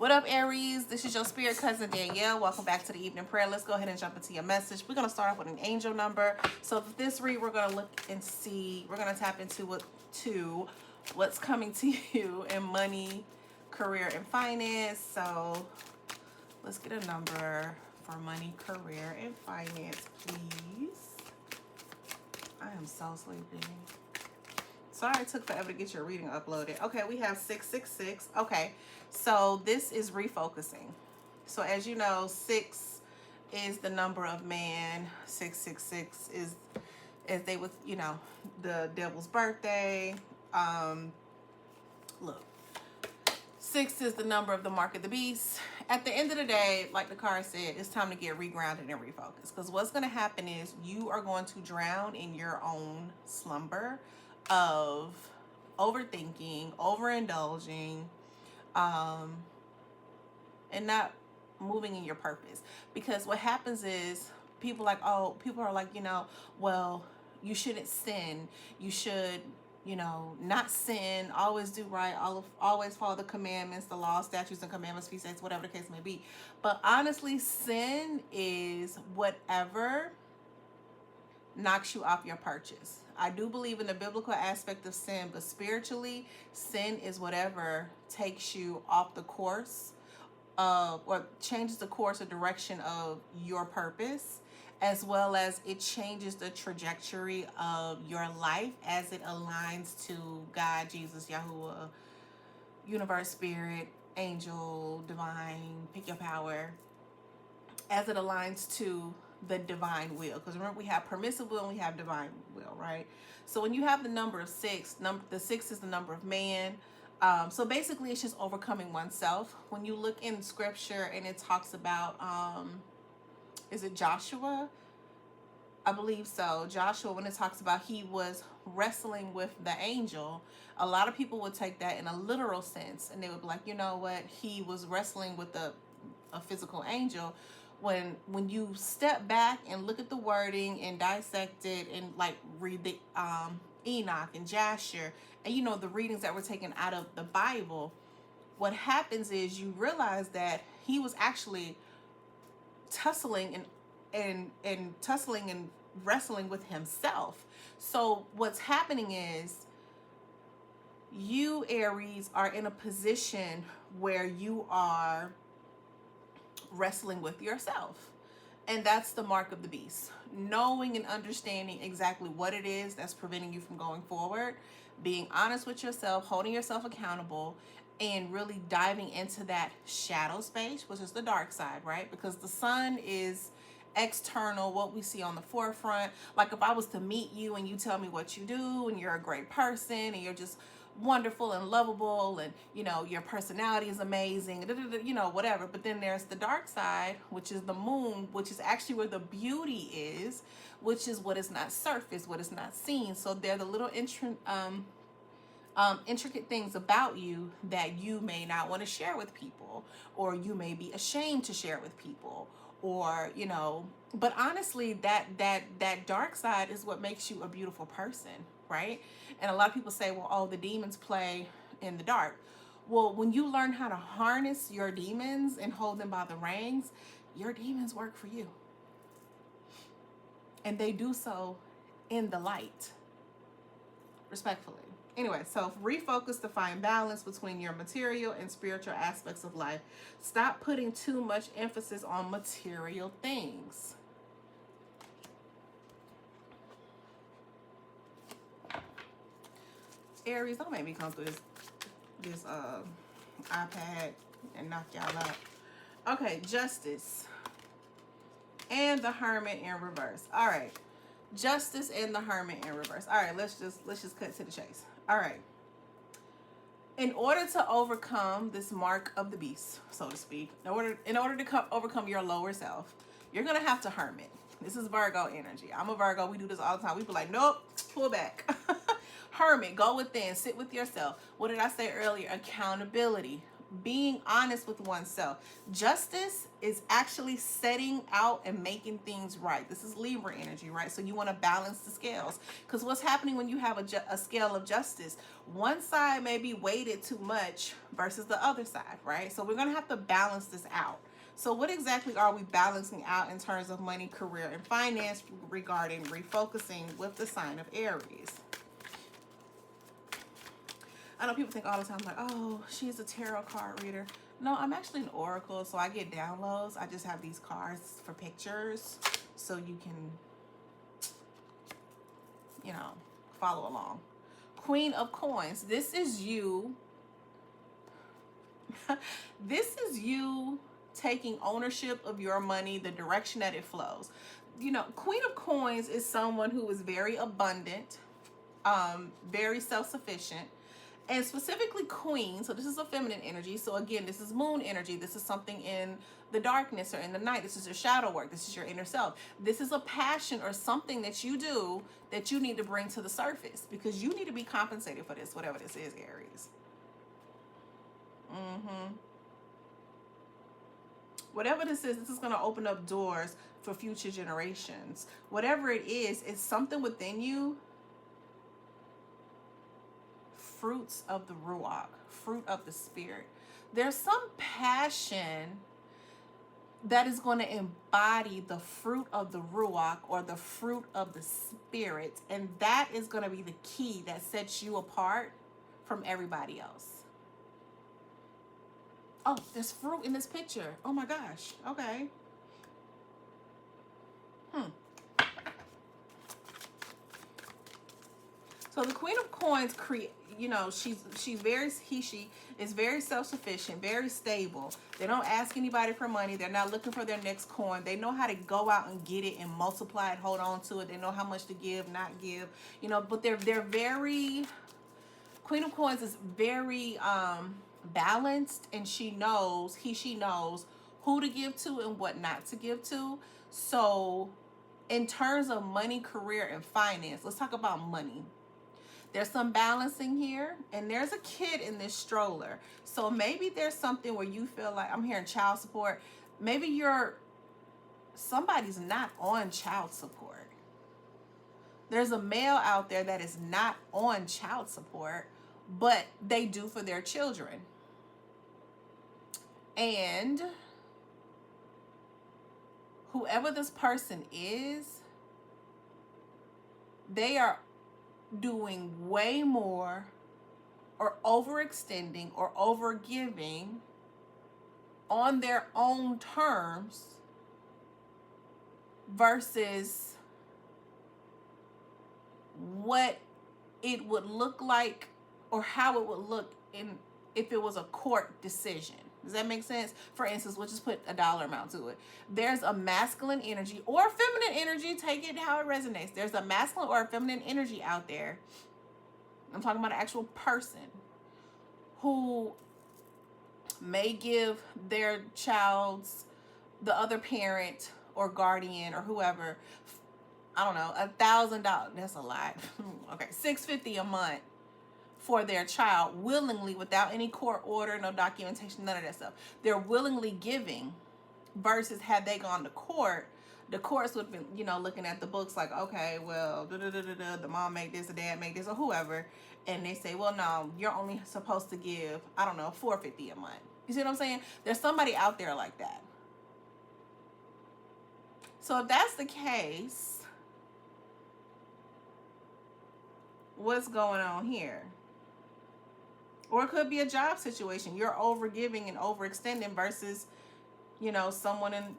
What up, Aries? This is your spirit cousin Danielle. Welcome back to the evening prayer. Let's go ahead and jump into your message. We're going to start off with an angel number. So for this read, we're going to look and see, we're going to tap into what's coming to you in money, career, and finance. So let's get a number for money, career, and finance, please. I am so sleepy. Sorry it took forever to get your reading uploaded. Okay, we have 666. Okay, so this is refocusing. So as you know, 6 is the number of man. 666 is, as they would, the devil's birthday. Look, 6 is the number of the mark of the beast. At the end of the day, like the card said, it's time to get regrounded and refocused. Because what's going to happen is you are going to drown in your own slumber of overthinking, overindulging, and not moving in your purpose. Because what happens is people are like, well, you shouldn't sin. You should, not sin, always do right, always follow the commandments, the law, statutes, and commandments, feast days, whatever the case may be. But honestly, sin is whatever knocks you off your purchase. I do believe in the biblical aspect of sin, but spiritually, sin is whatever takes you off the course or changes the course or direction of your purpose, as well as it changes the trajectory of your life as it aligns to God, Jesus, Yahuwah, universe, spirit, angel, divine, pick your power, as it aligns to the divine will. Because remember, we have permissive will and we have divine will, right? So when you have the number of 6, the 6 is the number of man. So basically it's just overcoming oneself. When you look in scripture and it talks about, is it Joshua? I believe so. Joshua, when it talks about he was wrestling with the angel, a lot of people would take that in a literal sense. And they would be like, you know what? He was wrestling with a physical angel. When you step back and look at the wording and dissect it and like read the Enoch and Jasher and the readings that were taken out of the Bible, what happens is you realize that he was actually tussling and wrestling with himself. So what's happening is you, Aries, are in a position where you are wrestling with yourself. And that's the mark of the beast. Knowing and understanding exactly what it is that's preventing you from going forward, being honest with yourself, holding yourself accountable, and really diving into that shadow space, which is the dark side, right? Because the sun is external, what we see on the forefront. Like if I was to meet you and you tell me what you do and you're a great person and you're just wonderful and lovable and your personality is amazing, whatever. But then there's the dark side, which is the moon, which is actually where the beauty is, which is what is not surfaced, what is not seen. So they're the little intricate things about you that you may not want to share with people, or you may be ashamed to share with people, or but honestly that dark side is what makes you a beautiful person, right? And a lot of people say, well, oh, the demons play in the dark. Well, when you learn how to harness your demons and hold them by the reins, your demons work for you, and they do so in the light, respectfully. Anyway, so refocus to find balance between your material and spiritual aspects of life. Stop putting too much emphasis on material things. Aries, don't make me come through this iPad and knock y'all out. Okay, Justice and the Hermit in reverse. All right, Justice and the Hermit in reverse. All right, let's just cut to the chase. All right. In order to overcome this mark of the beast, so to speak, in order to overcome your lower self, you're gonna have to hermit. This is Virgo energy. I'm a Virgo. We do this all the time. We be like, nope, pull back. Hermit, go within, sit with yourself. What did I say earlier? Accountability. being honest with oneself. Justice is actually setting out and making things right. This is Libra energy, right? So you want to balance the scales, because what's happening when you have a scale of justice, one side may be weighted too much versus the other side, right? So we're going to have to balance this out. So what exactly are we balancing out in terms of money, career, and finance regarding refocusing with the sign of Aries? I know people think all the time, like, oh, she's a tarot card reader. No, I'm actually an oracle, so I get downloads. I just have these cards for pictures so you can, you know, follow along. Queen of Coins. This is you. This is you taking ownership of your money, the direction that it flows. You know, Queen of Coins is someone who is very abundant, very self-sufficient. And specifically queen, so this is a feminine energy. So again, this is moon energy. This is something in the darkness or in the night. This is your shadow work. This is your inner self. This is a passion or something that you do that you need to bring to the surface, because you need to be compensated for this, whatever this is, Aries. Whatever this is going to open up doors for future generations. Whatever it is, it's something within you. Fruits of the Ruach, fruit of the Spirit. There's some passion that is going to embody the fruit of the Ruach, or the fruit of the Spirit. And that is going to be the key that sets you apart from everybody else. Oh, there's fruit in this picture. Oh my gosh. Okay. So the Queen of Coins she is very self-sufficient, very stable. They don't ask anybody for money. They're not looking for their next coin. They know how to go out and get it and multiply it, hold on to it. They know how much to give, not give, but they're very, Queen of Coins is very balanced, and she knows who to give to and what not to give to. So in terms of money, career, and finance, let's talk about money. There's some balancing here, and there's a kid in this stroller. So maybe there's something where you feel like, I'm hearing child support. Maybe somebody's not on child support. There's a male out there that is not on child support, but they do for their children. And whoever this person is, they are doing way more, or overextending or overgiving on their own terms versus what it would look like, or how it would look if it was a court decision. Does that make sense? For instance, we'll just put a dollar amount to it. There's a masculine energy or feminine energy. Take it how it resonates. There's a masculine or a feminine energy out there. I'm talking about an actual person who may give their child's, the other parent or guardian or whoever, I don't know, $1,000. That's a lot. Okay, $650 a month for their child, willingly, without any court order, no documentation, none of that stuff. They're willingly giving, versus had they gone to court, the courts would have been, looking at the books like, okay, well, the mom made this, the dad made this, or whoever, and they say, well, no, you're only supposed to give, I don't know, $450 a month. You see what I'm saying? There's somebody out there like that. So if that's the case, what's going on here? Or it could be a job situation. You're overgiving and overextending versus, someone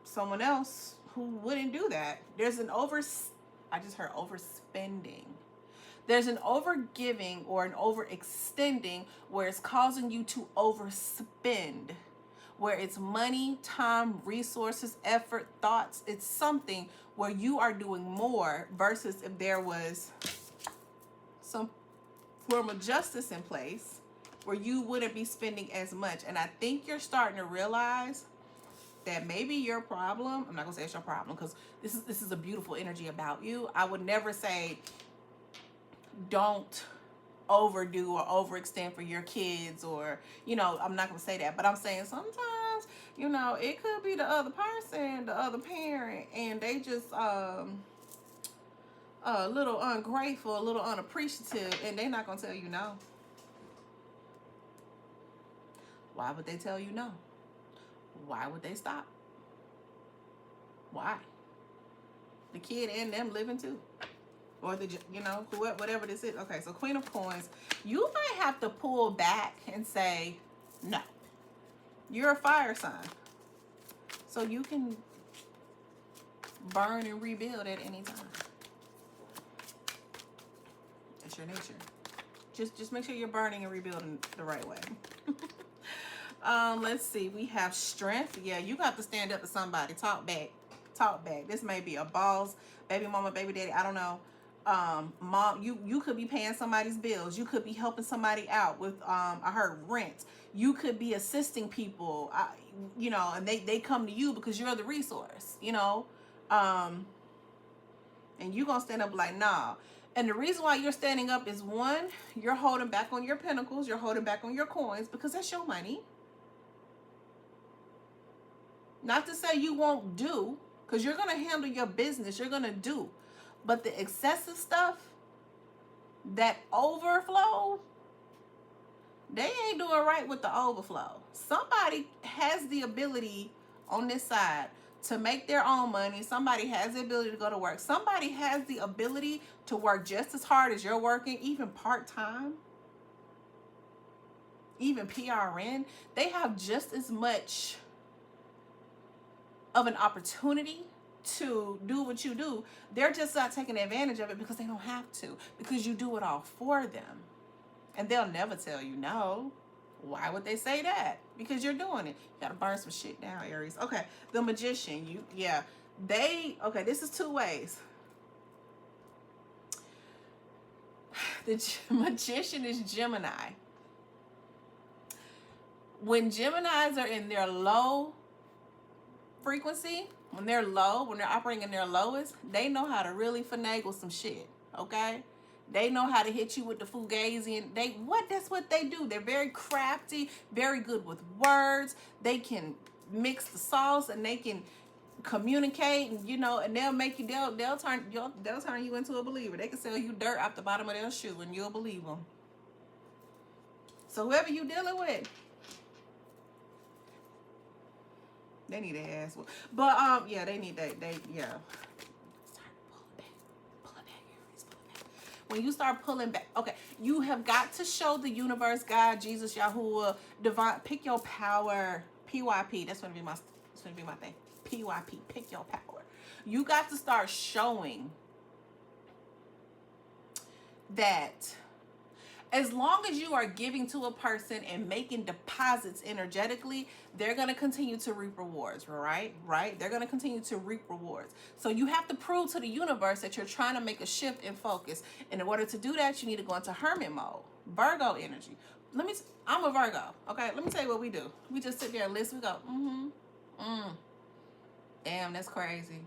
someone else who wouldn't do that. There's I just heard overspending. There's an overgiving or an overextending where it's causing you to overspend, where it's money, time, resources, effort, thoughts. It's something where you are doing more, versus if there was some form of justice in place where you wouldn't be spending as much. And I think you're starting to realize that maybe your problem, I'm not gonna say it's your problem, because this is a beautiful energy about you. I would never say don't overdo or overextend for your kids, or I'm not gonna say that, but I'm saying sometimes it could be the other person, the other parent, and they just a little ungrateful, a little unappreciative, and they're not gonna tell you no. Why would they tell you no? Why would they stop? Why? The kid and them living too. Or whatever this is. Okay, so Queen of Coins, you might have to pull back and say, no. You're a fire sign. So you can burn and rebuild at any time. That's your nature. Just make sure you're burning and rebuilding the right way. Let's see. We have strength. Yeah, you got to stand up to somebody. Talk back. Talk back. This may be a boss, baby mama, baby daddy. I don't know. Mom, you could be paying somebody's bills. You could be helping somebody out with I heard rent. You could be assisting people. And they come to you because you're the resource. And you gonna stand up like, nah. And the reason why you're standing up is, one, you're holding back on your pinnacles, you're holding back on your coins because that's your money. Not to say you won't do, because you're gonna handle your business, you're gonna do. But the excessive stuff, that overflow, they ain't doing right with the overflow. Somebody has the ability on this side to make their own money. Somebody has the ability to go to work. Somebody has the ability to work just as hard as you're working, even part-time, even PRN. They have just as much of an opportunity to do what you do. They're just not taking advantage of it because they don't have to, because you do it all for them. And they'll never tell you no. Why would they say that? Because you're doing it. You gotta burn some shit down, Aries. Okay, the Magician. This is two ways. The Magician is Gemini. When Geminis are in their low frequency, when they're operating in their lowest, they know how to really finagle some shit, okay? They know how to hit you with the fugazi, and that's what they do. They're very crafty, very good with words. They can mix the sauce, and they can communicate, and and they'll turn you into a believer. They can sell you dirt off the bottom of their shoe, and you'll believe them. So whoever you dealing with, they need their ass. But they need that. When you start pulling back, okay, you have got to show the universe, God, Jesus, Yahuwah, divine. Pick your power. PYP. That's gonna be my thing. PYP. Pick your power. You got to start showing that. As long as you are giving to a person and making deposits energetically, they're going to continue to reap rewards, right? They're going to continue to reap rewards. So you have to prove to the universe that you're trying to make a shift in focus. And in order to do that, you need to go into hermit mode, Virgo energy. I'm a Virgo, okay? Let me tell you what we do. We just sit there and listen. We go, damn, that's crazy.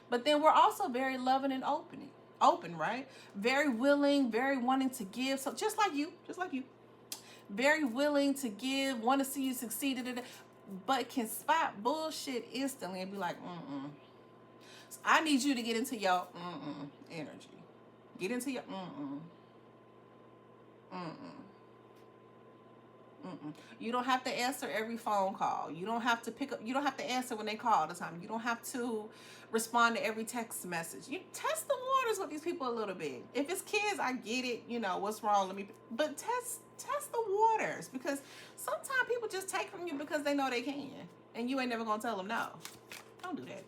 But then we're also very loving and open, right? Very willing, very wanting to give. So just like you, very willing to give, want to see you succeed, but can spot bullshit instantly and be like, So I need you to get into your energy. Get into your You don't have to answer every phone call. You don't have to pick up. You don't have to answer when they call all the time. You don't have to respond to every text message. You test the waters with these people a little bit. If it's kids, I get it. What's wrong? But test the waters, because sometimes people just take from you because they know they can, and you ain't never gonna tell them no. Don't do that.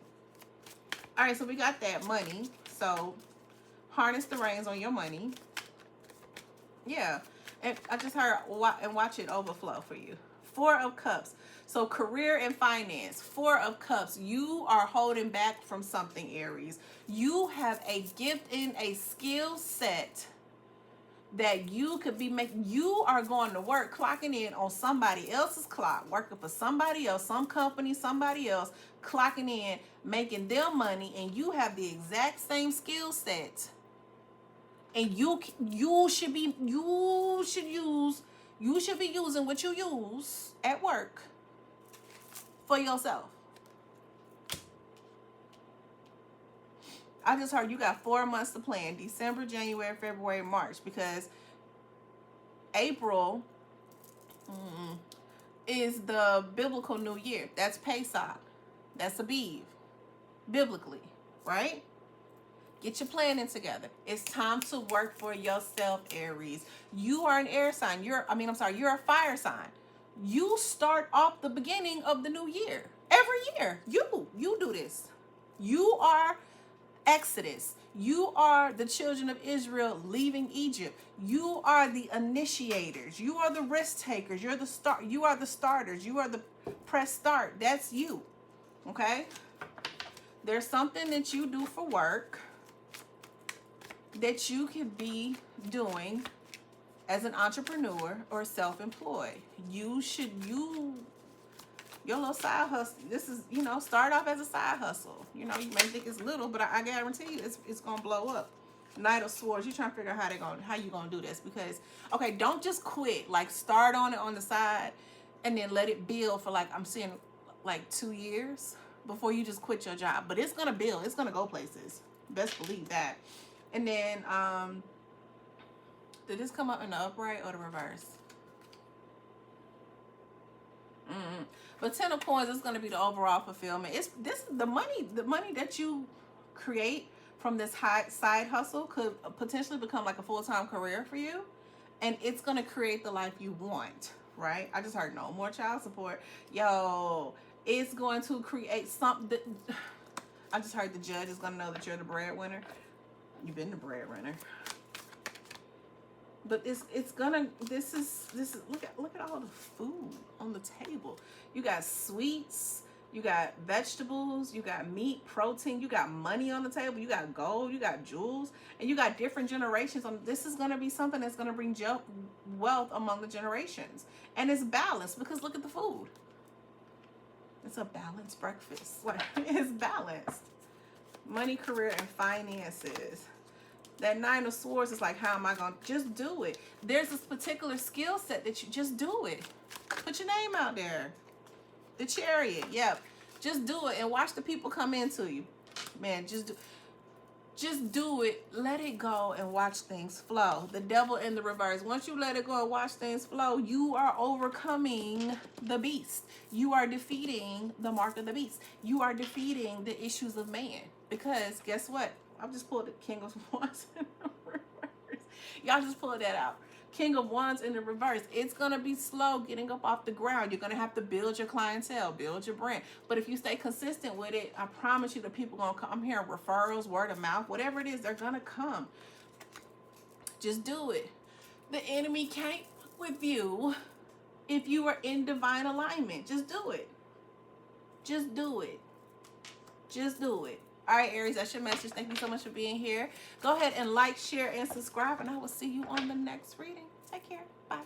All right, so we got that money. So harness the reins on your money. Yeah. And I just heard, and watch it overflow for you. 4 of Cups. So career and finance. 4 of Cups. You are holding back from something, Aries. You have a gift and a skill set that you could be making. You are going to work, clocking in on somebody else's clock, working for somebody else, some company, somebody else, clocking in, making them money, and you have the exact same skill set And you should be using what you use at work for yourself. I just heard you got 4 months to plan: December, January, February, March, because April is the biblical New Year. That's Pesach. That's Aviv, biblically, right? Get your planning together. It's time to work for yourself, Aries. You are an air sign. You're a fire sign. You start off the beginning of the new year. Every year. You do this. You are Exodus. You are the children of Israel leaving Egypt. You are the initiators. You are the risk takers. You are the starters. You are the press start. That's you. Okay? There's something that you do for work that you could be doing as an entrepreneur or self-employed. Your little side hustle. This is, start off as a side hustle. You may think it's little, but I guarantee you it's gonna blow up. Knight of Swords. You're trying to figure out how you gonna do this, because don't just quit. Like, start on it on the side and then let it build for, like, I'm seeing, like, 2 years before you just quit your job. But it's gonna build. It's gonna go places. Best believe that. And then, did this come up in the upright or the reverse? But 10 of Coins is going to be the overall fulfillment. The money that you create from this side hustle could potentially become like a full-time career for you, and it's going to create the life you want, right? I just heard no more child support. Yo, it's going to create something. I just heard the judge is going to know that you're the breadwinner. You've been the breadwinner. But this is look at all the food on the table. You got sweets, you got vegetables, you got meat, protein, you got money on the table, you got gold, you got jewels, and you got different generations. This is gonna be something that's gonna bring wealth among the generations. And it's balanced, because look at the food. It's a balanced breakfast. It's balanced. Money, career, and finances. That 9 of Swords is like, how am I going to just do it? There's this particular skill set that you just do it. Put your name out there. The Chariot. Yep. Just do it and watch the people come into you. Man, just do it. Let it go and watch things flow. The Devil in the reverse. Once you let it go and watch things flow, you are overcoming the beast. You are defeating the mark of the beast. You are defeating the issues of man. Because guess what? I've just pulled the King of Wands in the reverse. Y'all just pulled that out. King of Wands in the reverse. It's going to be slow getting up off the ground. You're going to have to build your clientele, build your brand. But if you stay consistent with it, I promise you the people going to come. I'm hearing referrals, word of mouth, whatever it is, they're going to come. Just do it. The enemy can't with you if you are in divine alignment. Just do it. Just do it. Just do it. All right, Aries, that's your message. Thank you so much for being here. Go ahead and like, share, and subscribe, and I will see you on the next reading. Take care. Bye.